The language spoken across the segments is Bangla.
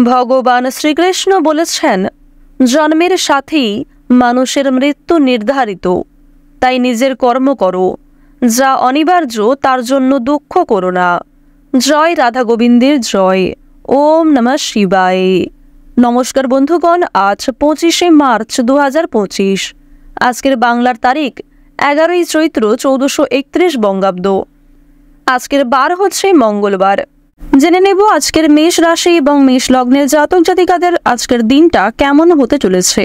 ভগবান শ্রীকৃষ্ণ বলেছেন, জন্মের সাথেই মানুষের মৃত্যু নির্ধারিত, তাই নিজের কর্ম করো, যা অনিবার্য তার জন্য দুঃখ করো না। জয় রাধা গোবিন্দের জয়। ওম নমঃ শিবায়। নমস্কার বন্ধুগণ, আজ 25শে মার্চ 2025। আজকের বাংলার তারিখ 11ই চৈত্র 1431 বঙ্গাব্দ। আজকের বার হচ্ছে মঙ্গলবার। জেনে নেব আজকের মেষ রাশি এবং মেষ লগ্নের জাতক জাতিকাদের আজকের দিনটা কেমন হতে চলেছে,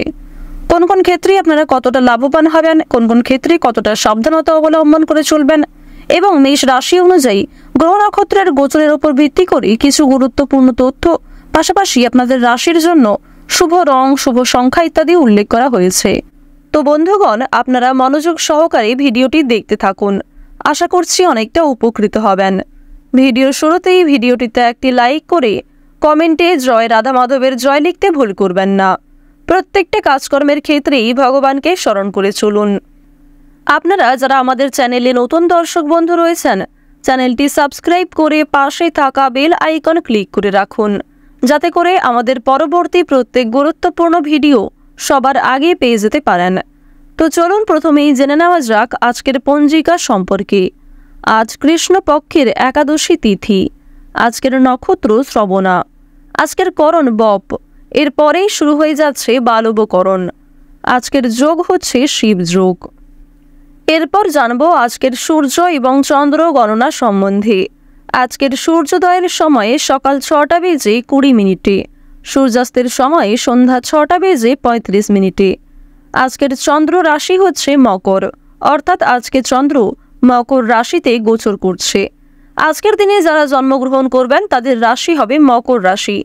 কোন কোন ক্ষেত্রে আপনারা কতটা লাভবান হবেন, কোন কোন ক্ষেত্রে কতটা সাবধানতা অবলম্বন করে চলবেন, এবং মেষ রাশি অনুযায়ী গ্রহ নক্ষত্রের গোচরের উপর ভিত্তি করে কিছু গুরুত্বপূর্ণ তথ্য, পাশাপাশি আপনাদের রাশির জন্য শুভ রং, শুভ সংখ্যা ইত্যাদি উল্লেখ করা হয়েছে। তো বন্ধুগণ, আপনারা মনোযোগ সহকারে ভিডিওটি দেখতে থাকুন। আশা করছি অনেকটা উপকৃত হবেন। ভিডিওর শুরুতেই ভিডিওটিতে একটি লাইক করে কমেন্টে জয় রাধা মাধবের জয় লিখতে ভুল করবেন না। প্রত্যেকটা কাজকর্মের ক্ষেত্রেই ভগবানকে স্মরণ করে চলুন। আপনারা যারা আমাদের চ্যানেলে নতুন দর্শক বন্ধু রয়েছেন, চ্যানেলটি সাবস্ক্রাইব করে পাশে থাকা বেল আইকন ক্লিক করে রাখুন, যাতে করে আমাদের পরবর্তী প্রত্যেক গুরুত্বপূর্ণ ভিডিও সবার আগে পেয়ে যেতে পারেন। তো চলুন প্রথমেই জেনে নেওয়া যাক আজকের পঞ্জিকা সম্পর্কে। আজ কৃষ্ণপক্ষের একাদশী তিথি। আজকের নক্ষত্র শ্রবণা। আজকের করণ বপ। এরপরেই শুরু হয়ে যাচ্ছে বালবকরণ। আজকের যোগ হচ্ছে শিব যোগ। এরপর জানবো আজকের সূর্য এবং চন্দ্র গণনা সম্বন্ধে। আজকের সূর্যোদয়ের সময়ে সকাল 6টা বেজে 20 মিনিটে, সূর্যাস্তের সময়ে সন্ধ্যা 6টা বেজে 35 মিনিটে। আজকের চন্দ্র রাশি হচ্ছে মকর, অর্থাৎ আজকে চন্দ্র মকর রাশিতে গোচর করছে। আজকের দিনে যারা জন্মগ্রহণ করবেন তাদের রাশি হবে মকর রাশি।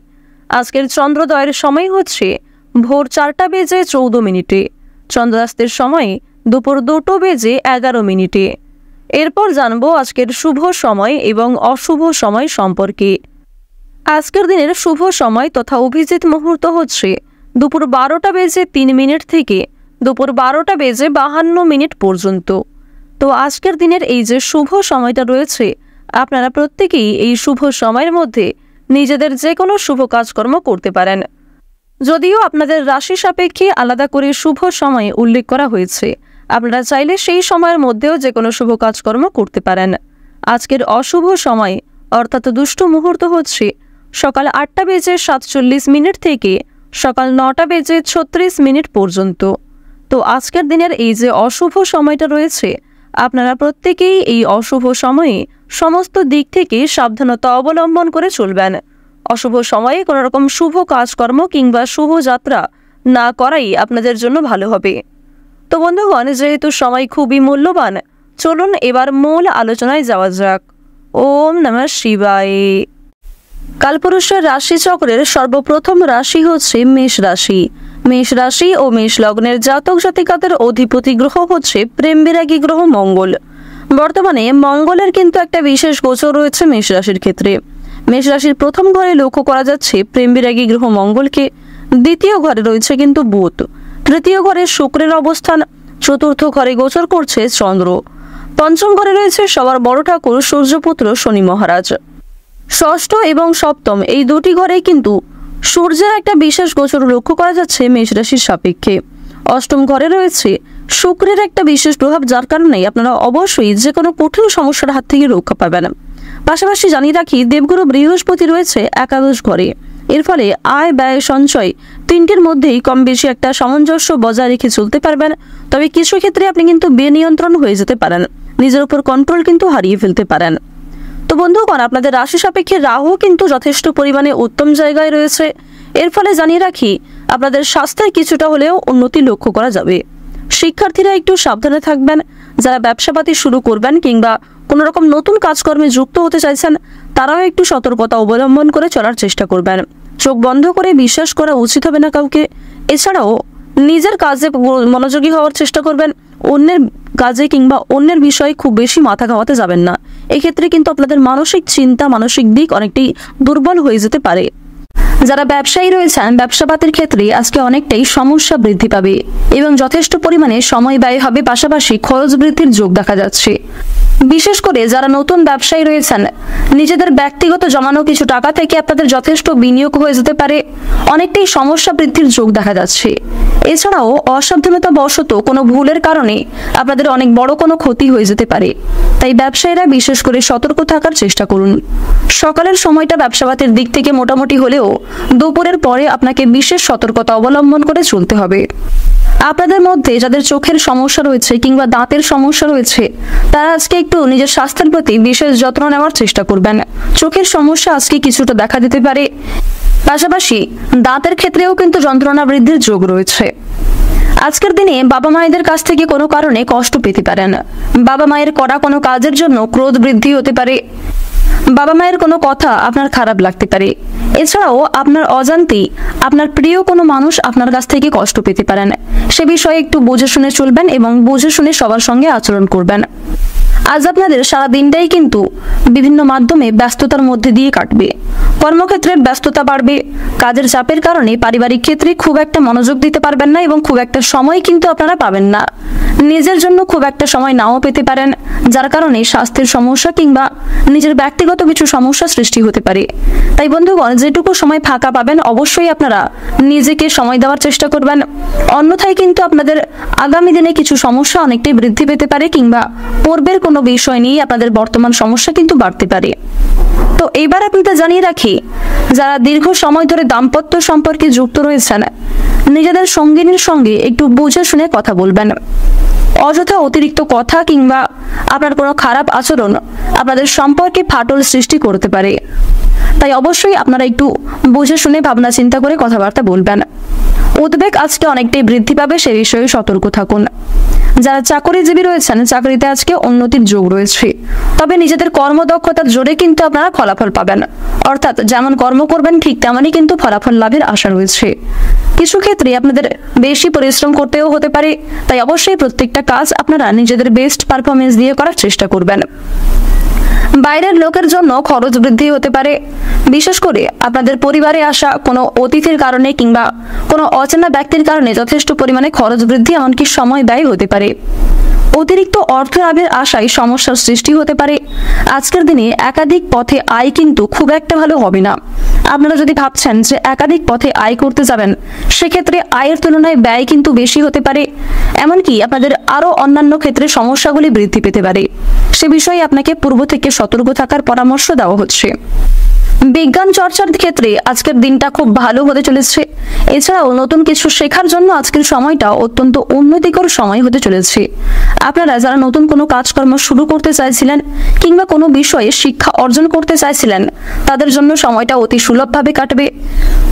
আজকের চন্দ্রোদয়ের সময় হচ্ছে ভোর 4টা বেজে 14 মিনিটে, চন্দ্রাস্তের সময় দুপুর 2টো বেজে 11 মিনিটে। এরপর জানবো আজকের শুভ সময় এবং অশুভ সময় সম্পর্কে। আজকের দিনের শুভ সময় তথা অভিজিৎ মুহূর্ত হচ্ছে দুপুর 12টা বেজে 3 মিনিট থেকে দুপুর 12টা বেজে 52 মিনিট পর্যন্ত। তো আজকের দিনের এই যে শুভ সময়টা রয়েছে, আপনারা প্রত্যেকেই এই শুভ সময়ের মধ্যে নিজেদের যে কোনো শুভ কাজকর্ম করতে পারেন। যদিও আপনাদের রাশি সাপেক্ষে আলাদা করে শুভ সময় উল্লেখ করা হয়েছে, আপনারা চাইলে সেই সময়ের মধ্যেও যে কোনো শুভ কাজকর্ম করতে পারেন। আজকের অশুভ সময় অর্থাৎ দুষ্ট মুহূর্ত হচ্ছে সকাল 8টা বেজে 47 মিনিট থেকে সকাল 9টা বেজে 36 মিনিট পর্যন্ত। তো আজকের দিনের এই যে অশুভ সময়টা রয়েছে, আপনারা প্রত্যেকেই এই অশুভ সময়ে সমস্ত দিক থেকে সাবধানতা অবলম্বন করে চলবেন। অশুভ সময়ে কোনো রকম শুভ কাজকর্ম কিংবা শুভ যাত্রা না করাই আপনাদের জন্য ভালো হবে। তো বন্ধুগণ, যেহেতু সময় খুবই মূল্যবান, চলুন এবার মূল আলোচনায় যাওয়া যাক। ওম নমঃ শিবায়। কালপুরুষের রাশিচক্রের সর্বপ্রথম রাশি হচ্ছে মেষ রাশি। মেষ রাশি ও মেষ লগ্নের জাতক জাতিকাদের অধিপতি গ্রহ হচ্ছে প্রেম বিরাগী গ্রহ মঙ্গল। বর্তমানে মঙ্গলের কিন্তু একটা বিশেষ গোচর রয়েছে মেষ রাশির ক্ষেত্রে। মেষ রাশির প্রথম ঘরে লক্ষ্য করা যাচ্ছে প্রেম বিরাগী গ্রহ মঙ্গলকে, দ্বিতীয় ঘরে রয়েছে কিন্তু বুধ, তৃতীয় ঘরে শুক্রের অবস্থান, চতুর্থ ঘরে গোচর করছে চন্দ্র, পঞ্চম ঘরে রয়েছে সবার বড় ঠাকুর সূর্যপুত্র শনি মহারাজ। ষষ্ঠ এবং সপ্তম এই দুটি ঘরেই কিন্তু সূর্যের একটা বিশেষ গোচর লক্ষ্য করা যাচ্ছে মেষ রাশির সাপেক্ষে। অষ্টম ঘরে রয়েছে শুক্রের একটা বিশেষ প্রভাব, যার কারণে আপনারা অবশ্যই যে কোনো কঠিন সমস্যার হাত থেকে রক্ষা পাবেন। পাশাপাশি জানিয়ে রাখি, দেবগুরু বৃহস্পতি রয়েছে একাদশ ঘরে। এর ফলে আয় ব্যয় সঞ্চয় তিনটির মধ্যেই কম বেশি একটা সামঞ্জস্য বজায় রেখে চলতে পারবেন। তবে কিছু ক্ষেত্রে আপনি কিন্তু বেনিয়ন্ত্রণ হয়ে যেতে পারেন, নিজের উপর কন্ট্রোল কিন্তু হারিয়ে ফেলতে পারেন। তো বন্ধুগণ, আপনাদের রাশি সাপেক্ষে রাহু কিন্তু যথেষ্ট পরিমাণে উত্তম জায়গায় রয়েছে। এর ফলে জানিয়ে রাখি, আপনাদের স্বাস্থ্যের কিছুটা হলেও উন্নতি লক্ষ্য করা যাবে। শিক্ষার্থীরা একটু সাবধানে থাকবেন। যারা ব্যবসাপাতি শুরু করবেন কিংবা কোনো রকম নতুন কাজকর্মে যুক্ত হতে চাইছেন, তারাও একটু সতর্কতা অবলম্বন করে চলার চেষ্টা করবেন। চোখ বন্ধ করে বিশ্বাস করা উচিত হবে না কাউকে। এছাড়াও নিজের কাজে মনোযোগী হওয়ার চেষ্টা করবেন, অন্যের কাজে কিংবা অন্যের বিষয়ে খুব বেশি মাথা ঘামাতে যাবেন না। এক্ষেত্রে কিন্তু আপনাদের মানসিক চিন্তা, মানসিক দিক অনেকটাই দুর্বল হয়ে যেতে পারে। যারা ব্যবসায়ী রয়েছেন ব্যবসাপাতির ক্ষেত্রে আজকে অনেকটাই সমস্যা বৃদ্ধি পাবে এবং যথেষ্ট পরিমাণে সময় ব্যয় হবে, পাশাপাশি খরচ বৃদ্ধির যোগ দেখা যাচ্ছে। বিশেষ করে যারা নতুন ব্যবসায়ী রয়েছেন নিজেদের ব্যক্তিগত জমানো কিছু টাকা থেকে আপনাদের যথেষ্ট বিনিয়োগ হয়ে যেতে পারে, অনেকটাই সমস্যা বৃদ্ধির যোগ দেখা যাচ্ছে। এছাড়াও অসাবধানতা বশত কোনো ভুলের কারণে আপনাদের অনেক বড় কোনো ক্ষতি হয়ে যেতে পারে, তাই ব্যবসায়ীরা বিশেষ করে সতর্ক থাকার চেষ্টা করুন। সকালের সময়টা ব্যবসাপাতির দিক থেকে মোটামুটি হলেও দুপুরের পরে আপনাকে বিশেষ সতর্কতা অবলম্বন করে চলতে হবে। আপনাদের মধ্যে যাদের চোখের সমস্যা রয়েছে কিংবা দাঁতের সমস্যা রয়েছে তারা আজকে একটু নিজের স্বাস্থ্যের প্রতি বিশেষ যত্ন নেওয়ার চেষ্টা করবেন। চোখের সমস্যা আজকে কিছুটা দেখা দিতে পারে, পাশাপাশি দাঁতের ক্ষেত্রেও কিন্তু যন্ত্রণা বৃদ্ধির যোগ রয়েছে। আজকের দিনে বাবা মায়েদের কাছ থেকে কোনো কারণে কষ্ট পেতে পারেন। বাবা মায়ের করা কোনো কাজের জন্য ক্রোধ বৃদ্ধি হতে পারে। বাবা মায়ের কোনো কথা আপনার খারাপ লাগতে পারে। এছাড়াও আপনার অজান্তেই আপনার প্রিয় কোনো মানুষ আপনার কাছ থেকে কষ্ট পেতে পারেন। সে বিষয়ে একটু বুঝে শুনে চলবেন এবং বুঝে শুনে সবার সঙ্গে আচরণ করবেন। আজ আপনাদের সারা দিনটাই কিন্তু বিভিন্ন মাধ্যমে ব্যস্ততার মধ্যে দিয়ে কাটবে। কর্মক্ষেত্রের ব্যস্ততা বাড়বে, কাজের চাপের কারণে পারিবারিক ক্ষেত্রে খুব একটা মনোযোগ দিতে পারবেন না এবং খুব একটা সময় কিন্তু আপনারা পাবেন না। নিজের জন্য খুব একটা সময় নাও পেতে পারেন, যার কারণে স্বাস্থ্যের সমস্যা কিংবা নিজের ব্যক্তিগত কিছু সমস্যা সৃষ্টি হতে পারে। তাই বন্ধুগণ, যেটুকু সময় ফাঁকা পাবেন অবশ্যই আপনারা নিজেকে সময় দেওয়ার চেষ্টা করবেন, অন্যথায় কিন্তু আপনাদের আগামী দিনে কিছু সমস্যা অনেকটাই বৃদ্ধি পেতে পারে কিংবা পূর্বের কোনো বিষয় নিয়ে আপনাদের বর্তমান সমস্যা কিন্তু বাড়তে পারে। তো এইবার আপনাদের জানিয়ে রাখি, যারা দীর্ঘ সময় ধরে দাম্পত্য সম্পর্কে যুক্ত রয়েছেন নিজেদের সঙ্গিনীর সঙ্গে একটু বুঝে শুনে কথা বলবেন। অযথা অতিরিক্ত কথা কিংবা আপনার কোনো খারাপ আচরণ আপনাদের সম্পর্কে ফাটল সৃষ্টি করতে পারে, তাই অবশ্যই আপনারা একটু বুঝে শুনে ভাবনা চিন্তা করে কথাবার্তা বলবেন। উদ্বেগ আজকে অনেকটাই বৃদ্ধি পাবে, সে বিষয়ে সতর্ক থাকুন। যারা চাকরিজীবী রয়েছেন চাকরিতে আজকে উন্নতির যোগ রয়েছে, তবে নিজেদের কর্মদক্ষতার জোরে কিন্তু আপনারা ফলাফল পাবেন, অর্থাৎ যেমন কর্ম করবেন ঠিক তেমনই কিন্তু ফলাফল লাভের আশা রয়েছে। কিছু ক্ষেত্রে আপনাদের বেশি পরিশ্রম করতেও হতে পারে, তাই অবশ্যই প্রত্যেকটা কাজ আপনারা নিজেদের বেস্ট পারফরমেন্স দিয়ে করার চেষ্টা করবেন। বাইরের লোকের জন্য খরচ বৃদ্ধি হতে পারে, বিশেষ করে আপনাদের পরিবারে আসা কোনো অতিথির কারণে কিংবা কোনো অচেনা ব্যক্তির কারণে যথেষ্ট পরিমাণে খরচ বৃদ্ধি এমনকি সময় ব্যয় হতে পারে। অতিরিক্ত অর্থ লাভের আশায় সমস্যার সৃষ্টি হতে পারে। আজকের দিনে একাধিক পথে আয় কিন্তু খুব একটা ভালো হবে না। আপনারা যদি ভাবছেন যে একাধিক পথে আয় করতে যাবেন, সেক্ষেত্রে আয়ের তুলনায় ব্যয় কিন্তু বেশি হতে পারে, এমনকি আপনাদের আরও অন্যান্য ক্ষেত্রে সমস্যাগুলি বৃদ্ধি পেতে পারে। সে বিষয়ে আপনাকে পূর্ব থেকে সতর্ক থাকার পরামর্শ দেওয়া হচ্ছে। বিজ্ঞান চর্চার ক্ষেত্রে আজকের দিনটা খুব ভালো হতে চলেছে। এছাড়াও নতুন কিছু শেখার জন্য আজকের সময়টা অত্যন্ত উন্নতিকর সময় হতে চলেছে। আপনারা যারা নতুন কোনো কাজকর্ম শুরু করতে চাইছিলেন কিংবা কোনো বিষয়ে শিক্ষা অর্জন করতে চাইছিলেন, তাদের জন্য সময়টা অতি সুলভভাবে কাটবে।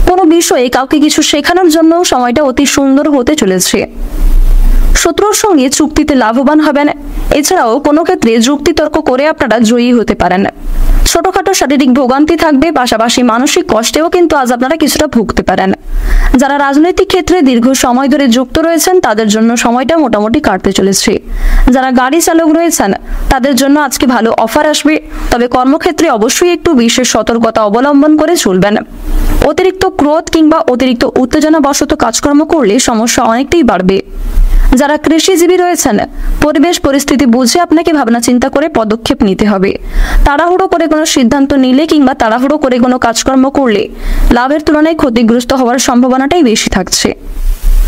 কোনো বিষয়ে কাউকে কিছু শেখানোর জন্য সময়টা অতি সুন্দর হতে চলেছে। শত্রুর সঙ্গে চুক্তিতে লাভবান হবেন। এছাড়াও কোনো ক্ষেত্রে যুক্তিতর্ক করে আপনারা জয়ী হতে পারেন। ছোটখাটো শারীরিক ভোগান্তি থাকবে, পাশাপাশি মানসিক কষ্টেও কিন্তু আজ আপনারা কিছুটা ভুগতে পারেন। যারা রাজনৈতিক ক্ষেত্রে দীর্ঘ সময় ধরে যুক্ত রয়েছেন তাদের জন্য সময়টা মোটামুটি কাটতে চলেছে। যারা গাড়ি চালক রয়েছেন তাদের জন্য আজকে ভালো অফার আসবে, তবে কর্মক্ষেত্রে অবশ্যই একটু বিশেষ সতর্কতা অবলম্বন করে চলবেন। অতিরিক্ত ক্রোধ কিংবা অতিরিক্ত উত্তেজনাবশত কাজকর্ম করলে সমস্যা অনেকটাই বাড়বে। যারা কৃষিজীবী রয়েছেন পরিবেশ পরিস্থিতি বুঝে আপনাকে ভাবনা চিন্তা করে পদক্ষেপ নিতে হবে। তাড়াহুড়ো করে কোনো সিদ্ধান্ত নিলে কিংবা তাড়াহুড়ো করে কোনো কাজকর্ম করলে লাভের তুলনায় ক্ষতিগ্রস্ত হওয়ার সম্ভাবনাটাই বেশি থাকছে।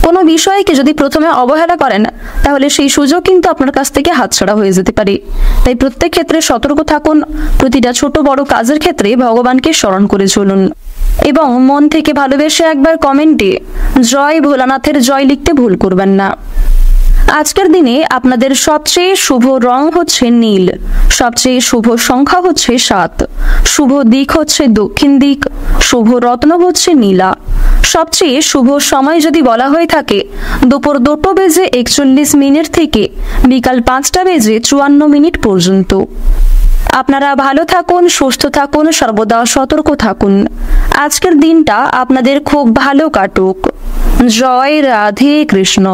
কোনো বিষয়কে যদি প্রথমে অবহেলা করেন তাহলে সেই সুযোগ কিন্তু আপনার কাছ থেকে হাতছাড়া হয়ে যেতে পারে। তাই প্রত্যেক ক্ষেত্রে সতর্ক থাকুন। প্রতিটা ছোট বড় কাজের ক্ষেত্রে ভগবানকে স্মরণ করে চলুন এবং মন থেকে ভালোবেসে একবার কমেন্টে জয় ভোলানাথের জয় লিখতে ভুল করবেন না। আজকের দিনে আপনাদের সবচেয়ে শুভ রং হচ্ছে নীল, সবচেয়ে শুভ সংখ্যা হচ্ছে 7, শুভ দিক হচ্ছে দক্ষিণ দিক, শুভ রত্ন হচ্ছে নীলা। সবচেয়ে শুভ সময় যদি বলা হয়ে থাকে দুপুর 2:41 থেকে বিকাল 5:54 পর্যন্ত। আপনারা ভালো থাকুন, সুস্থ থাকুন, সর্বদা সতর্ক থাকুন। আজকের দিনটা আপনাদের খুব ভালো কাটুক। জয় রাধে কৃষ্ণ।